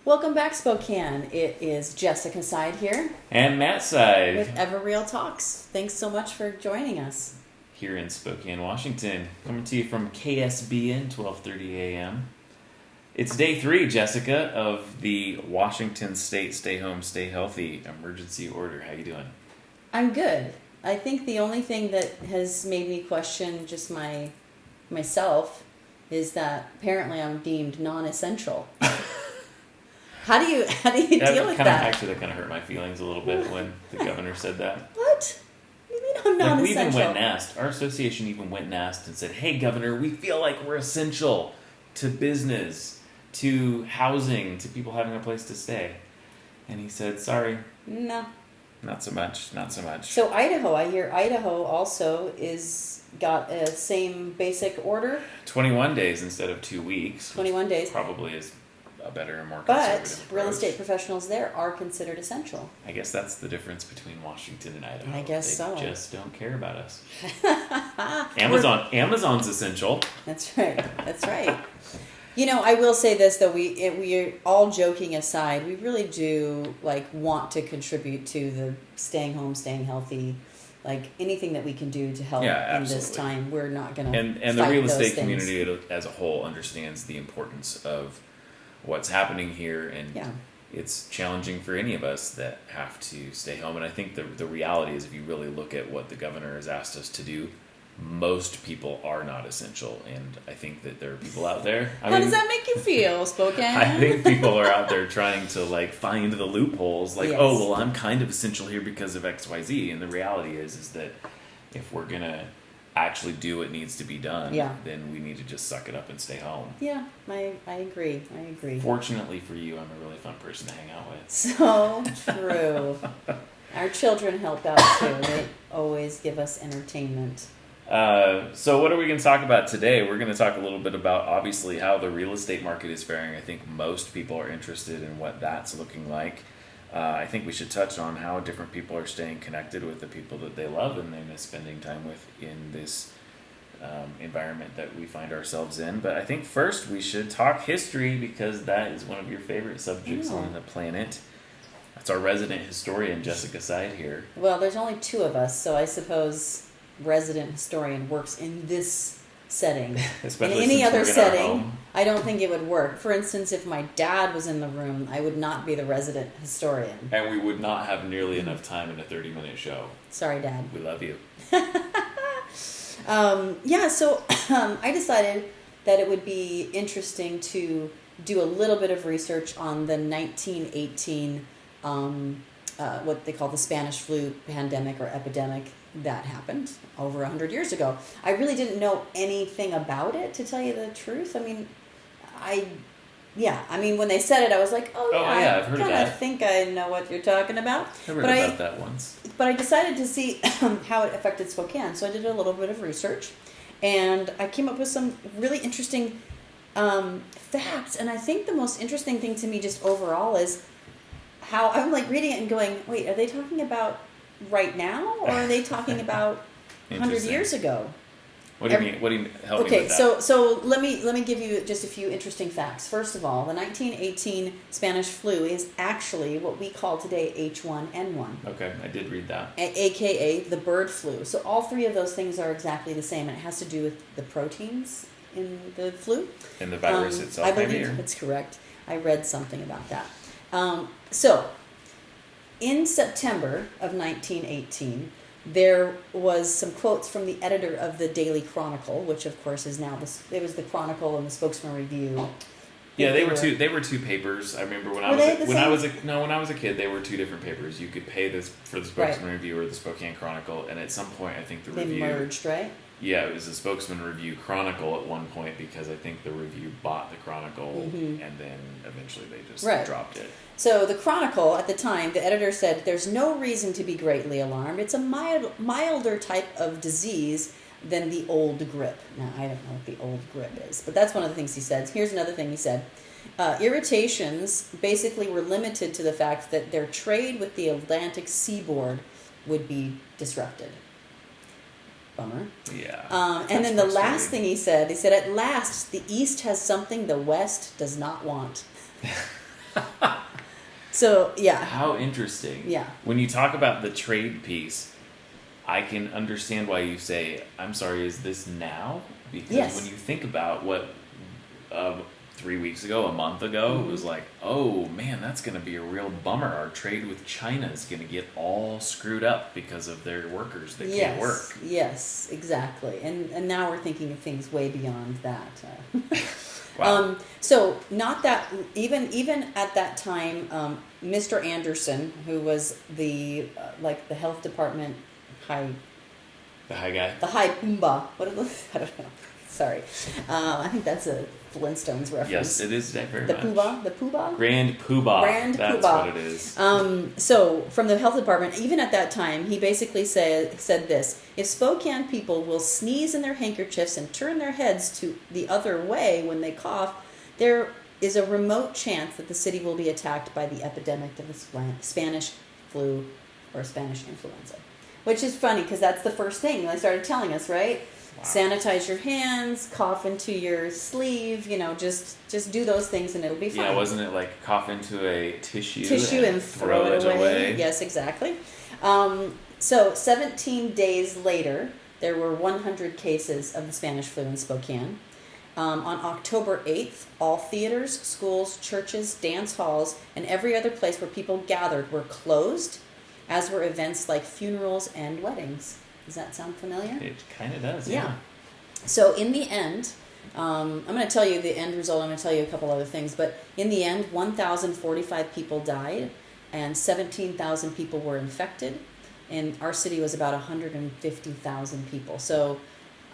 Welcome back, Spokane. It is Jessica Side here And Matt side with EvoReal Talks. Thanks so much for joining us. here in Spokane, Washington, coming to you from KSBN 12:30 a.m. It's day 3, Jessica, of the Washington State Stay Home, Stay Healthy emergency order. How you doing? I'm good. I think the only thing that has made me question just myself is that apparently I'm deemed non-essential. How do you deal with that? Actually, that kind of hurt my feelings a little bit when the governor said that. What? You mean I'm non-essential? We even went and asked. Our association even went and asked and said, "Hey, Governor, we feel like we're essential to business, to housing, to people having a place to stay." And he said, "Sorry, No. not so much, not so much." So Idaho, I hear Idaho also got a same basic order. 21 days instead of 2 weeks. 21 days. Probably is a better and more conservative But real approach. estate professionals there are considered essential. I guess that's the difference between Washington and Idaho. I guess they so. Just don't care about us. Amazon's essential. That's right. That's right. You know, I will say this though: we are all joking aside. We really do want to contribute to the staying home, staying healthy. Like anything that we can do to help in this time, we're not going to. And the real estate community as a whole understands the importance of what's happening here, and it's challenging for any of us that have to stay home. And I think the reality is, if you really look at what the governor has asked us to do, most people are not essential, and I think that there are people out there. How does that make you feel, Spokane? I think people are out there trying to find the loopholes. Yes. Oh, well, I'm kind of essential here because of XYZ, and the reality is that if we're gonna actually do what needs to be done, then we need to just suck it up and stay home. Yeah, I agree. Fortunately for you, I'm a really fun person to hang out with. So true. Our children help out too. They always give us entertainment. So what are we going to talk about today? We're going to talk a little bit about, obviously, how the real estate market is faring. I think most people are interested in what that's looking like. I think we should touch on how different people are staying connected with the people that they love and they miss spending time with in this environment that we find ourselves in. But I think first we should talk history, because that is one of your favorite subjects on the planet. That's our resident historian, Jessica Side here. Well, there's only 2 of us, so I suppose resident historian works in this setting. Especially in any other setting, home. I don't think it would work. For instance, if my dad was in the room, I would not be the resident historian. And we would not have nearly enough time in a 30-minute show. Sorry, Dad. We love you. So I decided that it would be interesting to do a little bit of research on the 1918, what they call the Spanish flu pandemic or epidemic that happened over 100 years ago. I really didn't know anything about it, to tell you the truth. I mean, when they said it, I was like, I've heard of that. I think I know what you're talking about. I read about that once. But I decided to see how it affected Spokane, so I did a little bit of research, and I came up with some really interesting facts. And I think the most interesting thing to me just overall is how I'm reading it and going, wait, are they talking about right now, or are they talking about 100 years ago? What do you mean? What do you help me with that? Okay, so let me give you just a few interesting facts. First of all, the 1918 Spanish flu is actually what we call today H1N1. Okay, I did read that. AKA the bird flu. So all 3 of those things are exactly the same, and it has to do with the proteins in the flu. And the virus itself. I believe that's correct. I read something about that. So in September of 1918, there was some quotes from the editor of the Daily Chronicle, which of course is now it was the Chronicle and the Spokesman Review. Yeah, they were two papers. I remember when I was a kid, they were 2 different papers. You could pay this for the Spokesman Review or the Spokane Chronicle, and at some point I think they merged, right? Yeah, it was the Spokesman Review Chronicle at one point, because I think the Review bought the Chronicle, and then eventually they just dropped it. So the Chronicle, at the time, the editor said, "There's no reason to be greatly alarmed. It's a milder type of disease than the old grip." Now, I don't know what the old grip is, but that's one of the things he said. Here's another thing he said. Irritations basically were limited to the fact that their trade with the Atlantic seaboard would be disrupted. Bummer. Yeah. And then the last thing he said, "At last, the East has something the West does not want." So, yeah. How interesting. Yeah. When you talk about the trade piece, I can understand why you say, I'm sorry, is this now? Because Yes. when you think about what 3 weeks ago, a month ago, it was like, oh man, that's going to be a real bummer. Our trade with China is going to get all screwed up because of their workers that can't work. Yes, exactly. And now we're thinking of things way beyond that. Wow. So not that even at that time, Mr. Anderson, who was the like the health department The high guy. the high Pumbaa. What are those? I don't know. Sorry, I think that's a Flintstones reference. Yes, it is very The much. Poobah, the Poobah. Grand Poobah. Grand That's Poobah. what it is. So from the health department, even at that time, he basically said this: if Spokane people will sneeze in their handkerchiefs and turn their heads to the other way when they cough, there is a remote chance that the city will be attacked by the epidemic of the Spanish flu or Spanish influenza. Which is funny because that's the first thing they started telling us, right? Wow. Sanitize your hands, cough into your sleeve, just do those things and it'll be fine. Yeah, wasn't it like cough into a tissue and throw it away? Yes, exactly. So 17 days later, there were 100 cases of the Spanish flu in Spokane. On October 8th, all theaters, schools, churches, dance halls, and every other place where people gathered were closed, as were events like funerals and weddings. Does that sound familiar? It kind of does, yeah. So in the end, I'm going to tell you the end result. I'm going to tell you a couple other things. But in the end, 1,045 people died and 17,000 people were infected. And our city was about 150,000 people. So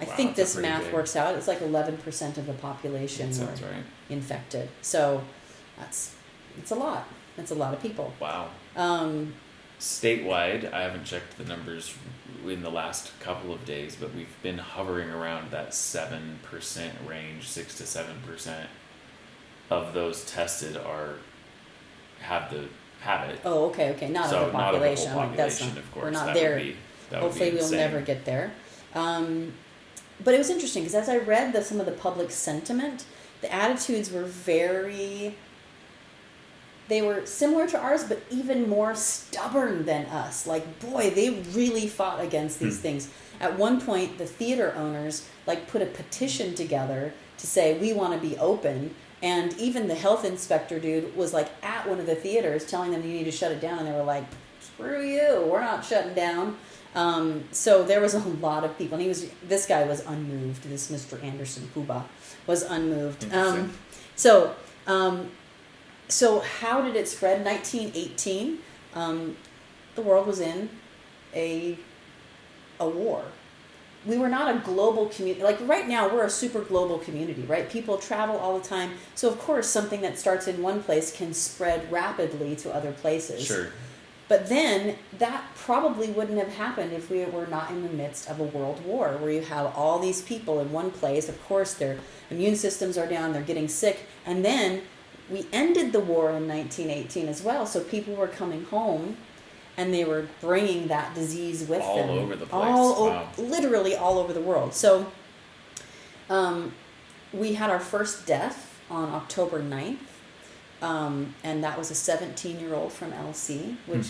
I think this math works out. It's like 11% of the population were infected. So it's a lot. It's a lot of people. Wow. Statewide, I haven't checked the numbers in the last couple of days, but we've been hovering around that 7% range, 6 to 7% of those tested have it. Oh, okay. Not of the population. Not of the whole population, of course. We're not there. Hopefully, we'll never get there. But it was interesting because as I read some of the public sentiment, the attitudes were they were similar to ours, but even more stubborn than us. Like, boy, they really fought against these things. At one point, the theater owners put a petition together to say, we want to be open. And even the health inspector dude was at one of the theaters telling them you need to shut it down. And they were like, screw you, we're not shutting down. So there was a lot of people. And this guy was unmoved. This Mr. Anderson Poobah was unmoved. So how did it spread? 1918, the world was in a war. We were not a global community. Like right now, we're a super global community, right? People travel all the time. So of course, something that starts in one place can spread rapidly to other places. Sure. But then that probably wouldn't have happened if we were not in the midst of a world war where you have all these people in one place. Of course, their immune systems are down, they're getting sick. And then we ended the war in 1918 as well, so people were coming home and they were bringing that disease with them. All over the place. Literally all over the world. So we had our first death on October 9th, and that was a 17-year-old from LC, which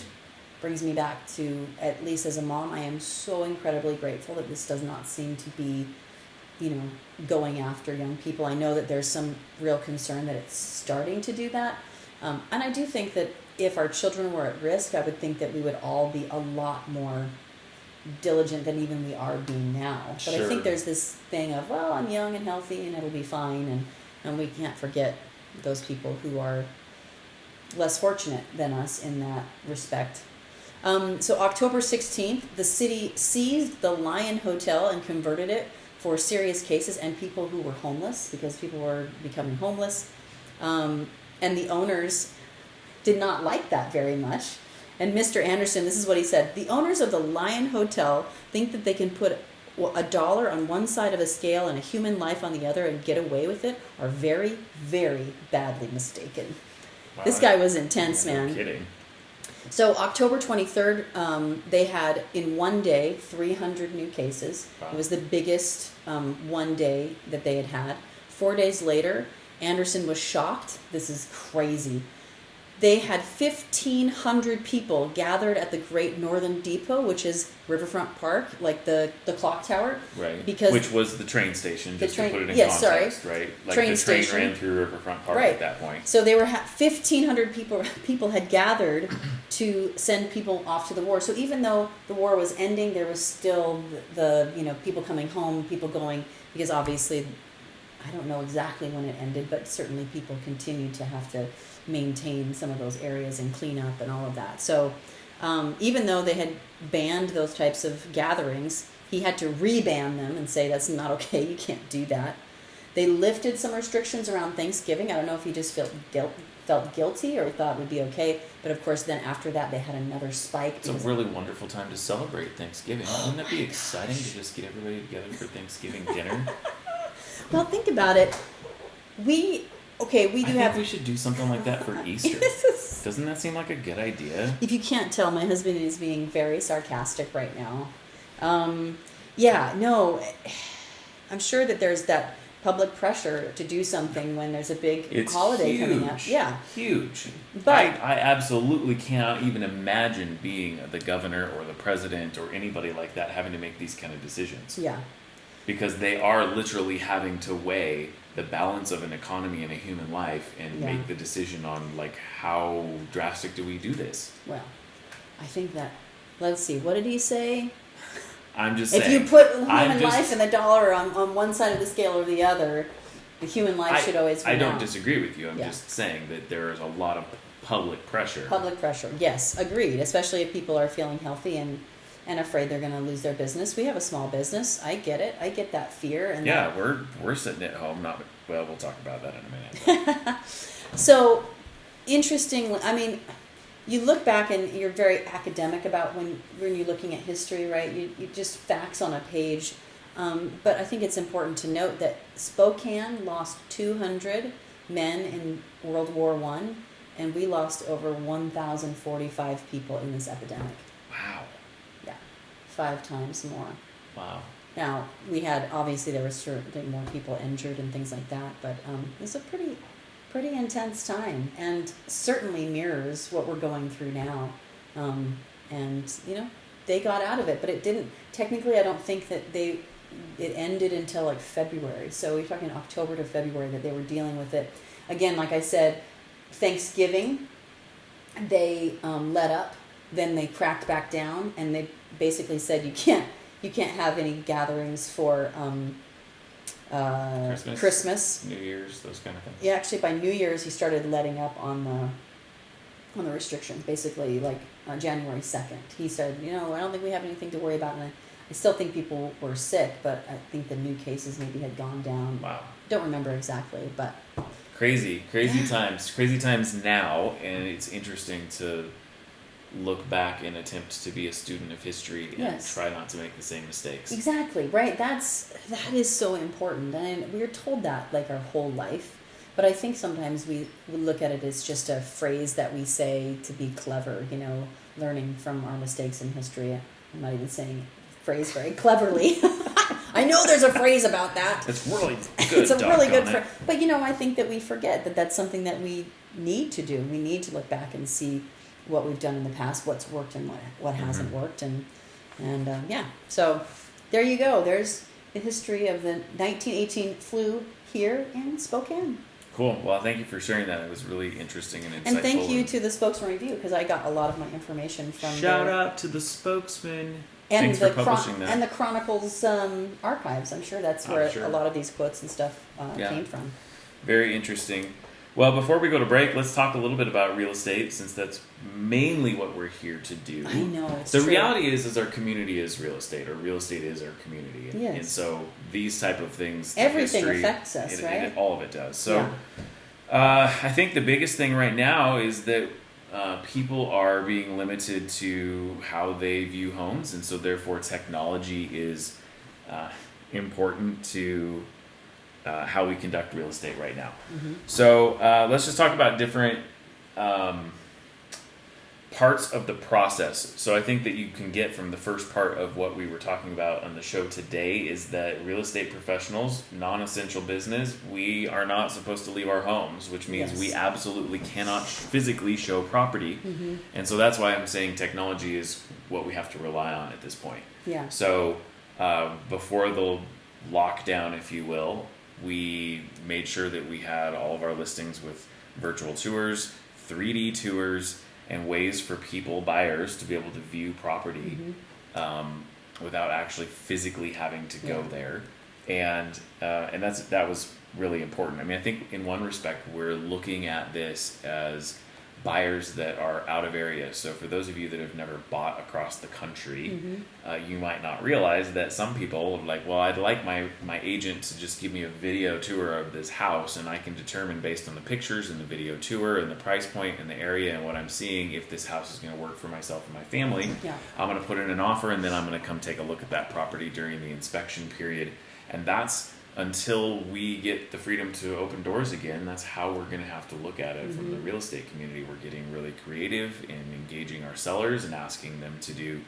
brings me back to, at least as a mom, I am so incredibly grateful that this does not seem to be going after young people. I know that there's some real concern that it's starting to do that. And I do think that if our children were at risk, I would think that we would all be a lot more diligent than even we are being now. But Sure. I think there's this thing of, well, I'm young and healthy and it'll be fine. And we can't forget those people who are less fortunate than us in that respect. So October 16th, the city seized the Lion Hotel and converted it for serious cases and people who were homeless, because people were becoming homeless. And the owners did not like that very much. And Mr. Anderson, this is what he said: the owners of the Lion Hotel think that they can put $1 on one side of a scale and a human life on the other and get away with it are very, very badly mistaken. Wow. This guy was intense, man. No kidding. So October 23rd, they had in one day 300 new cases. Wow. It was the biggest one day that they had had. 4 days later, Anderson was shocked. This is crazy. they had 1,500 people gathered at the Great Northern Depot, which is Riverfront Park, like the clock tower. Right. Because which was the train station, just to put it in yes, context, right? Like train the train station. ran through Riverfront Park Right. at that point. So they were 1,500 people had gathered to send people off to the war. So even though the war was ending, there was still the people coming home, people going, because obviously, I don't know exactly when it ended, but certainly people continued to have to maintain some of those areas and clean up and all of that. So even though they had banned those types of gatherings, he had to re-ban them and say that's not okay, you can't do that. They lifted some restrictions around Thanksgiving. I don't know if he just felt guilty or thought it would be okay, but of course then after that they had another spike. It's a really wonderful time to celebrate Thanksgiving. Wouldn't that be exciting to just get everybody together for Thanksgiving dinner? Well, think about it. We do think we should do something like that for Easter. Doesn't that seem like a good idea? If you can't tell, my husband is being very sarcastic right now. I'm sure that there's that public pressure to do something when there's a big holiday coming up. Yeah. Huge. But I absolutely cannot even imagine being the governor or the president or anybody like that having to make these kind of decisions. Yeah. Because they are literally having to weigh the balance of an economy and a human life and make the decision on like how drastic do we do this. Well, I think that, let's see, what did he say? I'm just saying. If you put human life and the dollar on one side of the scale or the other, the human life should always win. I don't disagree with you. I'm just saying that there is a lot of public pressure. Public pressure, yes, agreed. Especially if people are feeling healthy and afraid they're going to lose their business. We have a small business. I get it. I get that fear. And we're sitting at home. We'll talk about that in a minute. So, interestingly, I mean, you look back and you're very academic about when you're looking at history, right? You just facts on a page. But I think it's important to note that Spokane lost 200 men in World War I, and we lost over 1,045 people in this epidemic. Wow. Yeah, 5 times more. Wow. Now, obviously there were certainly more people injured and things like that, but it was a pretty intense time, and certainly mirrors what we're going through now. And, they got out of it, but it didn't, technically I don't think that it ended until like February. So we're talking October to February that they were dealing with it. Again, like I said, Thanksgiving, they let up, then they cracked back down, and they basically said you can't have any gatherings for Christmas, New Year's, those kind of things. Yeah, actually by New Year's he started letting up on the restrictions. Basically, like January 2nd, he said, I don't think we have anything to worry about, and I still think people were sick, but I think the new cases maybe had gone down. Wow. Don't remember exactly, but crazy times now, and it's interesting to look back and attempt to be a student of history and try not to make the same mistakes. Exactly, right. That is so important, and we're told that like our whole life. But I think sometimes we look at it as just a phrase that we say to be clever, learning from our mistakes in history. I'm not even saying phrase very cleverly. I know there's a phrase about that. It's really good. It's a really good phrase. But I think that we forget that that's something that we need to do. We need to look back and see what we've done in the past, what's worked and what hasn't worked, and so there you go. There's the history of the 1918 flu here in Spokane. Cool. Well, thank you for sharing that. It was really interesting and insightful. And thank you to the Spokesman Review, because I got a lot of my information from Shout out to the Spokesman. And Thanks for publishing that. And the Chronicles archives. I'm sure that's where a lot of these quotes and stuff came from. Very interesting. Well, before we go to break, let's talk a little bit about real estate, since that's mainly what we're here to do. I know, it's the true. reality is our community is real estate, or real estate is our community. Yes. And so these type of things, everything history, affects us, right? All of it does. So I think the biggest thing right now is that people are being limited to how they view homes, and so therefore technology is important to how we conduct real estate right now. Mm-hmm. So let's just talk about different parts of the process. So I think that you can get from the first part of what we were talking about on the show today is that real estate professionals, non-essential business, we are not supposed to leave our homes, which means we absolutely cannot physically show property. And so that's why I'm saying technology is what we have to rely on at this point. Yeah. So before the lockdown, if you will, we made sure that we had all of our listings with virtual tours, 3D tours, and ways for people, buyers, to be able to view property without actually physically having to go there. And that was really important. I mean, I think in one respect, we're looking at this as buyers that are out of area. So for those of you that have never bought across the country, you might not realize that some people are like, well, I'd like my agent to just give me a video tour of this house, and I can determine based on the pictures and the video tour and the price point and the area and what I'm seeing if this house is going to work for myself and my family. I'm going to put in an offer, and then I'm going to come take a look at that property during the inspection period. And that's, until we get the freedom to open doors again, that's how we're going to have to look at it from the real estate community. We're getting really creative in engaging our sellers and asking them to do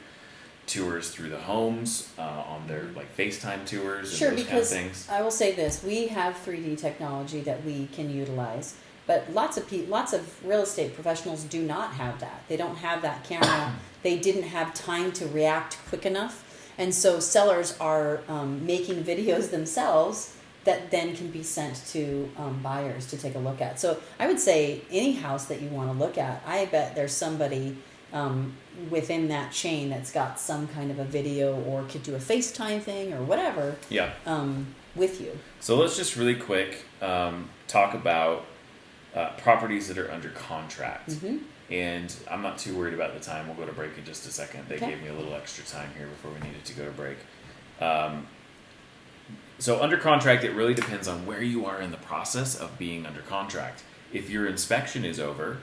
tours through the homes on their like FaceTime tours and those kind of things. I will say this: we have 3D technology that we can utilize, but lots of real estate professionals do not have that. They don't have that camera. They didn't have time to react quick enough. And so sellers are making videos themselves that then can be sent to buyers to take a look at. So I would say any house that you want to look at, I bet there's somebody within that chain that's got some kind of a video or could do a FaceTime thing or whatever with you. So let's just really quick talk about properties that are under contract. And I'm not too worried about the time. We'll go to break in just a second. They gave me a little extra time here before we needed to go to break. So under contract, it really depends on where you are in the process of being under contract. If your inspection is over,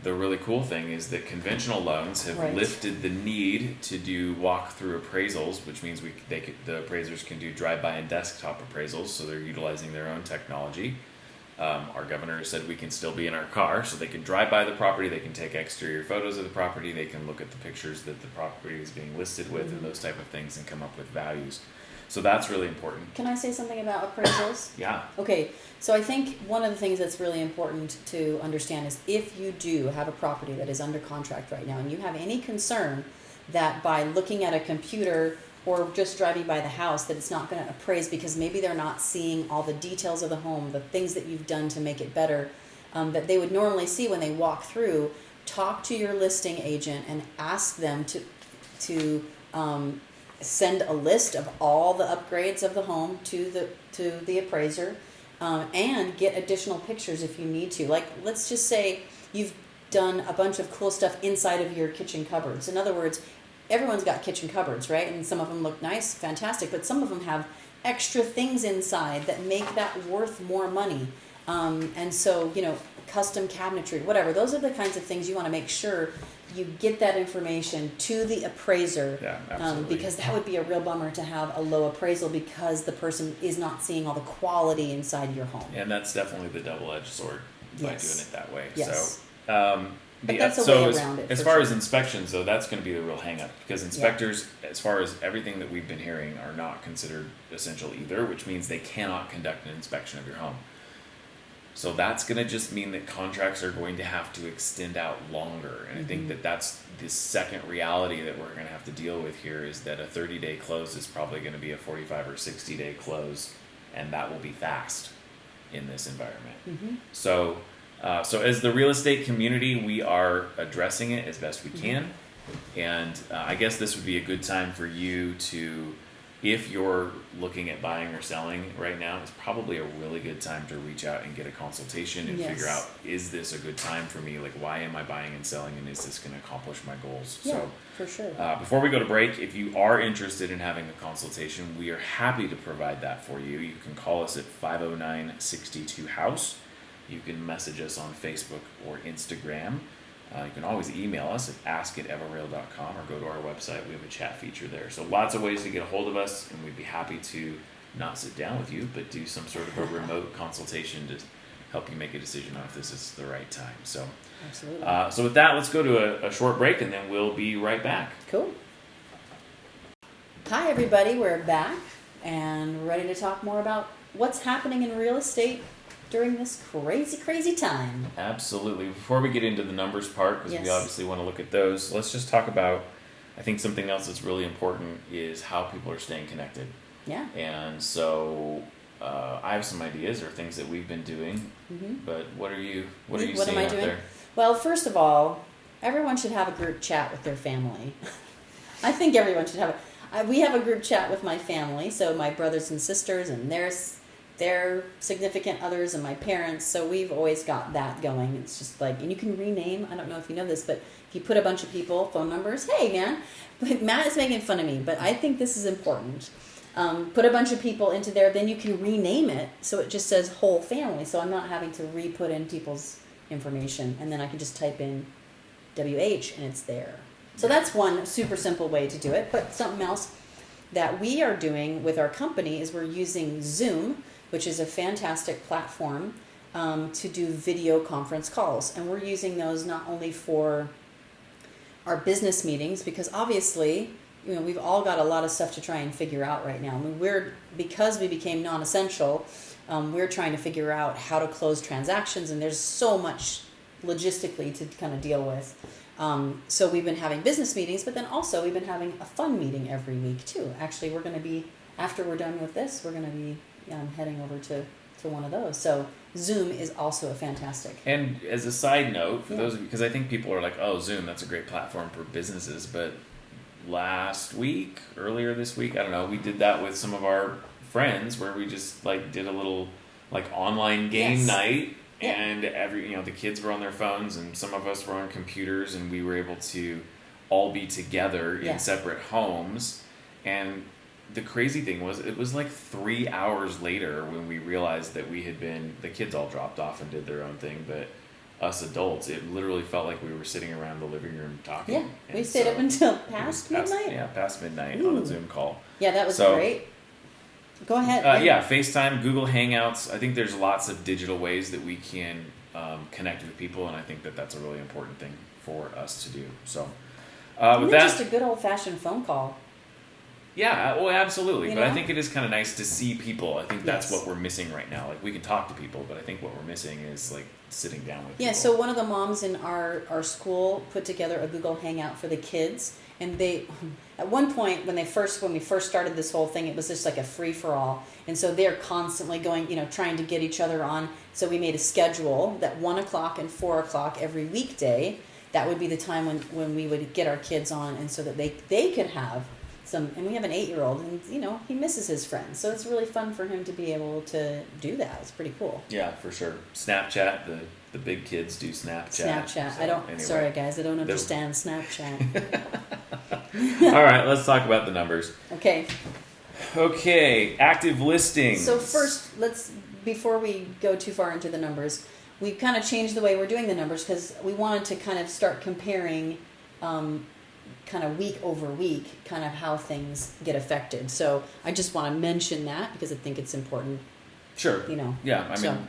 the really cool thing is that conventional loans have lifted the need to do walk-through appraisals, which means the appraisers can do drive-by and desktop appraisals, so they're utilizing their own technology. Our governor said we can still be in our car, so they can drive by the property, they can take exterior photos of the property, they can look at the pictures that the property is being listed with and those type of things and come up with values. So that's really important. Can I say something about appraisals? Yeah. Okay, so I think one of the things that's really important to understand is if you do have a property that is under contract right now and you have any concern that by looking at a computer or just driving by the house that it's not going to appraise because maybe they're not seeing all the details of the home, the things that you've done to make it better, that they would normally see when they walk through, talk to your listing agent and ask them to send a list of all the upgrades of the home to the appraiser, and get additional pictures if you need to. Like, let's just say you've done a bunch of cool stuff inside of your kitchen cupboards. In other words, everyone's got kitchen cupboards, right? And some of them look nice, fantastic, but some of them have extra things inside that make that worth more money. And so, custom cabinetry, whatever. Those are the kinds of things you want to make sure you get that information to the appraiser. Yeah, absolutely. Because that would be a real bummer to have a low appraisal because the person is not seeing all the quality inside your home. And that's definitely the double-edged sword by doing it that way. Yes. So, but that's a way around it. As far as inspections, though, that's going to be the real hang-up because inspectors, as far as everything that we've been hearing, are not considered essential either, which means they cannot conduct an inspection of your home. So that's going to just mean that contracts are going to have to extend out longer. And I think that that's the second reality that we're going to have to deal with here is that a 30-day close is probably going to be a 45 or 60-day close, and that will be fast in this environment. So as the real estate community, we are addressing it as best we can. And I guess this would be a good time for you to, if you're looking at buying or selling right now, it's probably a really good time to reach out and get a consultation and figure out, is this a good time for me? Like, why am I buying and selling, and is this going to accomplish my goals? Yeah, so, for sure. Before we go to break, if you are interested in having a consultation, we are happy to provide that for you. You can call us at 509-62-HOUSE. You can message us on Facebook or Instagram. You can always email us at ask@everreal.com or go to our website. We have a chat feature there. So lots of ways to get a hold of us, and we'd be happy to not sit down with you, but do some sort of a remote consultation to help you make a decision on if this is the right time. So, Absolutely. So with that, let's go to a short break, and then we'll be right back. Cool. Hi, everybody. We're back and we're ready to talk more about what's happening in real estate during this crazy, crazy time. Absolutely. Before we get into the numbers part, because we Yes. obviously want to look at those, let's just talk about, I think something else that's really important is how people are staying connected. Yeah. And so I have some ideas or things that we've been doing, but what are you What seeing am I out doing? there? Well, first of all, everyone should have a group chat with their family. I think everyone should have we have a group chat with my family, so my brothers and sisters and their significant others and my parents, so we've always got that going. It's just like, and you can rename, I don't know if you know this, but if you put a bunch of people, phone numbers, hey man, but Matt is making fun of me, but I think this is important. Put a bunch of people into there, then you can rename it so it just says whole family, so I'm not having to re-put in people's information, and then I can just type in WH and it's there. So that's one super simple way to do it. But something else that we are doing with our company is we're using Zoom, which is a fantastic platform to do video conference calls. And we're using those not only for our business meetings, because obviously, we've all got a lot of stuff to try and figure out right now. I mean, because we became non-essential, we're trying to figure out how to close transactions, and there's so much logistically to kind of deal with. So we've been having business meetings, but then also we've been having a fun meeting every week too. Actually, we're going to be, after we're done with this, we're going to be heading over to one of those. So Zoom is also a fantastic. And as a side note, for those of you, because I think people are like, oh, Zoom, that's a great platform for businesses, but earlier this week, I don't know, we did that with some of our friends where we just did a little online game night. Yeah. And the kids were on their phones and some of us were on computers, and we were able to all be together in separate homes. And the crazy thing was, it was 3 hours later when we realized that the kids all dropped off and did their own thing, but us adults, it literally felt like we were sitting around the living room talking. Yeah, we stayed up until past midnight. Yeah, past midnight on a Zoom call. Yeah, that was great. Go ahead. FaceTime, Google Hangouts. I think there's lots of digital ways that we can connect with people, and I think that that's a really important thing for us to do. So, with that, just a good old-fashioned phone call. Yeah, well, absolutely. But I think it is kind of nice to see people. I think that's what we're missing right now. We can talk to people, but I think what we're missing is sitting down with people. Yeah, so one of the moms in our school put together a Google Hangout for the kids, and they, at one point when we first started this whole thing, it was just like a free-for-all, and so they're constantly going, trying to get each other on. So we made a schedule that 1 o'clock and 4 o'clock every weekday, that would be the time when we would get our kids on, and so that they could have and we have an 8-year-old, and he misses his friends, so it's really fun for him to be able to do that. It's pretty cool. Yeah, for sure. Snapchat, the big kids do Snapchat. So, sorry guys, I don't understand Snapchat. All right, let's talk about the numbers. Okay, active listings. So first, before we go too far into the numbers, we've kind of changed the way we're doing the numbers because we wanted to kind of start comparing kind of week over week, kind of how things get affected. So I just want to mention that because I think it's important. Sure. Yeah, I mean,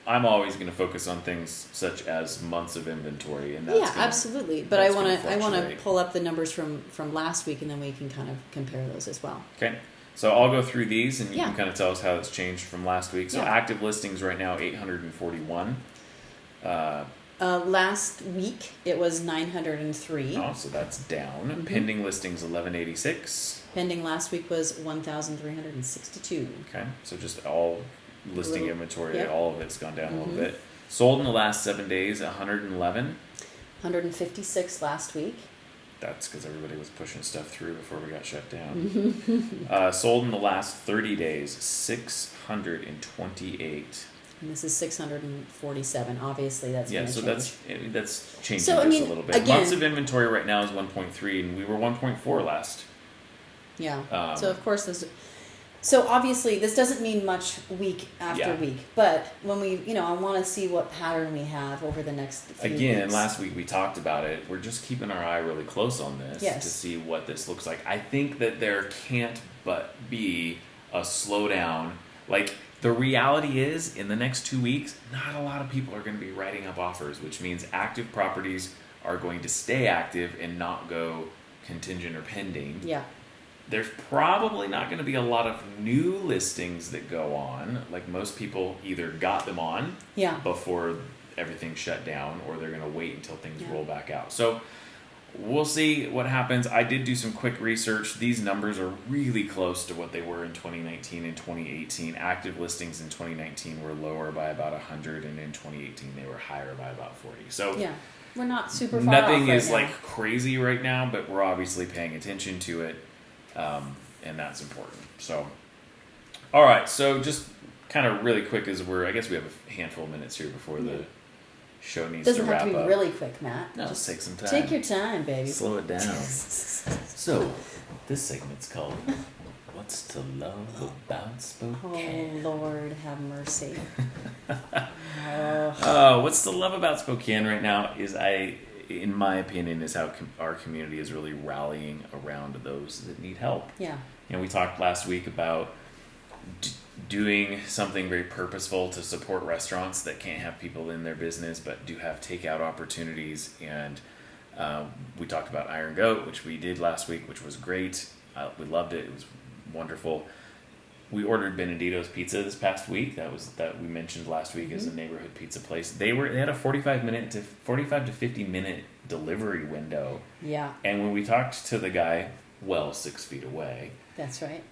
I'm always going to focus on things such as months of inventory, and that's absolutely. But I want to pull up the numbers from last week, and then we can kind of compare those as well. Okay. So I'll go through these, and you can kind of tell us how it's changed from last week. So active listings right now, 841. Last week it was 903. Oh, so that's down. Mm-hmm. Pending listings 1186. Pending last week was 1,362. Okay, so just all listing inventory, all of it's gone down a little bit. Sold in the last 7 days 111. 156 last week. That's because everybody was pushing stuff through before we got shut down. Sold in the last 30 days 628. And this is 647. Obviously, that's going to change. That's changing a little bit. Months of inventory right now is 1.3, and we were 1.4 last. Yeah. So of course So obviously, this doesn't mean much week after week, but when I want to see what pattern we have over the next few weeks. Last week we talked about it. We're just keeping our eye really close on this to see what this looks like. I think that there can't but be a slowdown. The reality is, in the next 2 weeks, not a lot of people are going to be writing up offers, which means active properties are going to stay active and not go contingent or pending. Yeah. There's probably not going to be a lot of new listings that go on. Like, most people either got them on before everything shut down, or they're going to wait until things roll back out. So we'll see what happens. I did do some quick research. These numbers are really close to what they were in 2019 and 2018. Active listings in 2019 were lower by about 100, and in 2018 they were higher by about 40. So yeah, we're not super far nothing off right is now. like crazy right now, but we're obviously paying attention to it, and that's important. So, all right. So just kind of really quick, I guess we have a handful of minutes here before the show needs Doesn't to wrap have to be up. really quick, Matt. No, just take some time. Take your time, baby. Slow it down. So, this segment's called "What's to Love About Spokane?" Oh Lord, have mercy. What's to love about Spokane right now is, in my opinion, is how our community is really rallying around those that need help. Yeah. You know, we talked last week about doing something very purposeful to support restaurants that can't have people in their business but do have takeout opportunities, and we talked about Iron Goat, which we did last week, which was great. We loved it. It was wonderful. We ordered Benedito's Pizza this past week. That we mentioned last week as a neighborhood pizza place. They had a 45 to 50 minute delivery window. Yeah. And when we talked to the guy, 6 feet away. That's right.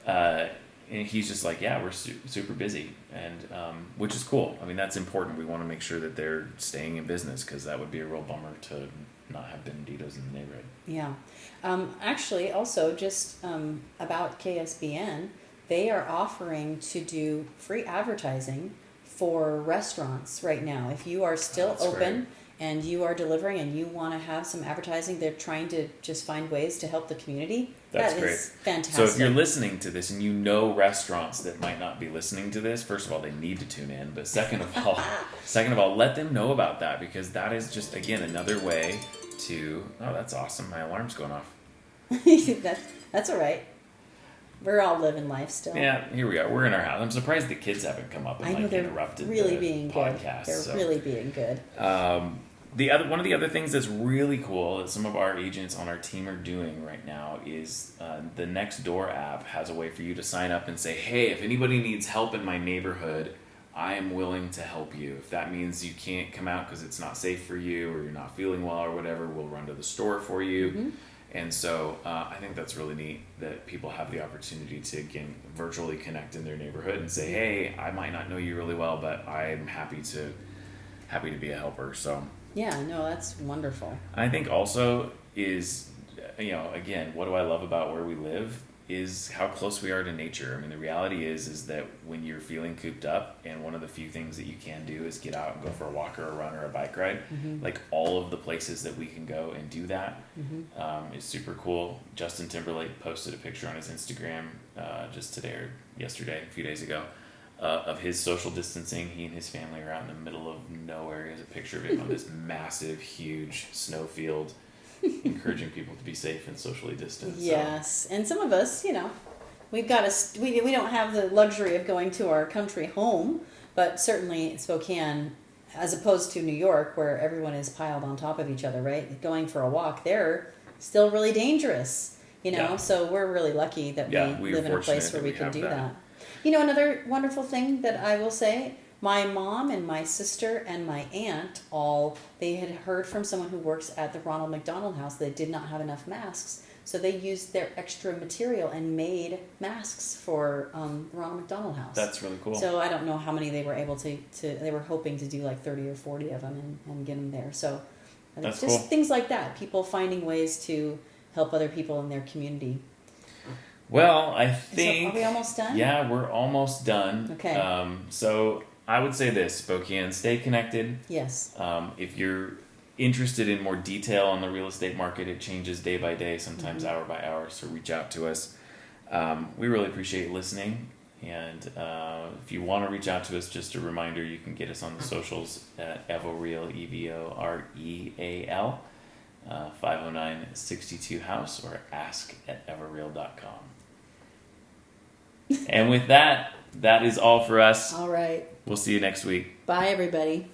And he's just like, yeah, we're super busy, and which is cool. I mean, that's important. We want to make sure that they're staying in business, because that would be a real bummer to not have Benedito's in the neighborhood. Yeah. Actually, also just about KSBN, they are offering to do free advertising for restaurants right now. If you are still open great. and you are delivering and you want to have some advertising, they're trying to just find ways to help the community. That's That great. is fantastic. So if you're listening to this and you know restaurants that might not be listening to this, first of all, they need to tune in. But second of all, let them know about that, because that is just, again, another way to. Oh, that's awesome! My alarm's going off. That's all right. We're all living life still. Yeah, here we are. We're in our house. I'm surprised the kids haven't come up and I know they're interrupted really the being podcast. good. They're really being good. One of the other things that's really cool that some of our agents on our team are doing right now is the Nextdoor app has a way for you to sign up and say, hey, if anybody needs help in my neighborhood, I am willing to help you. If that means you can't come out because it's not safe for you, or you're not feeling well or whatever, we'll run to the store for you. Mm-hmm. And so I think that's really neat that people have the opportunity to, again, virtually connect in their neighborhood and say, hey, I might not know you really well, but I'm happy to be a helper. So yeah, no, that's wonderful. I think also is, again, what do I love about where we live is how close we are to nature. I mean, the reality is that when you're feeling cooped up, and one of the few things that you can do is get out and go for a walk or a run or a bike ride, like all of the places that we can go and do that is super cool. Justin Timberlake posted a picture on his Instagram just today or yesterday, a few days ago, of his social distancing. He and his family are out in the middle of nowhere. He has a picture of him on this massive, huge snow field, encouraging people to be safe and socially distant. Yes, and some of us, we don't have the luxury of going to our country home, but certainly Spokane, as opposed to New York, where everyone is piled on top of each other, right? Going for a walk, they're still really dangerous, So we're really lucky that we live in a place where we can do that. Another wonderful thing that I will say, my mom and my sister and my aunt they had heard from someone who works at the Ronald McDonald House that they did not have enough masks. So they used their extra material and made masks for the Ronald McDonald House. That's really cool. So I don't know how many they were able to they were hoping to do like 30 or 40 of them and get them there. So that's just cool. Things like that. People finding ways to help other people in their community. Well, I think... So are we almost done? Yeah, we're almost done. Okay. So I would say this, Spokane, stay connected. Yes. If you're interested in more detail on the real estate market, it changes day by day, sometimes hour by hour, so reach out to us. We really appreciate listening, and if you want to reach out to us, just a reminder, you can get us on the socials at EvoReal, EvoReal, 509-62 House, or ask@everreal.com. And with that, that is all for us. All right. We'll see you next week. Bye, everybody.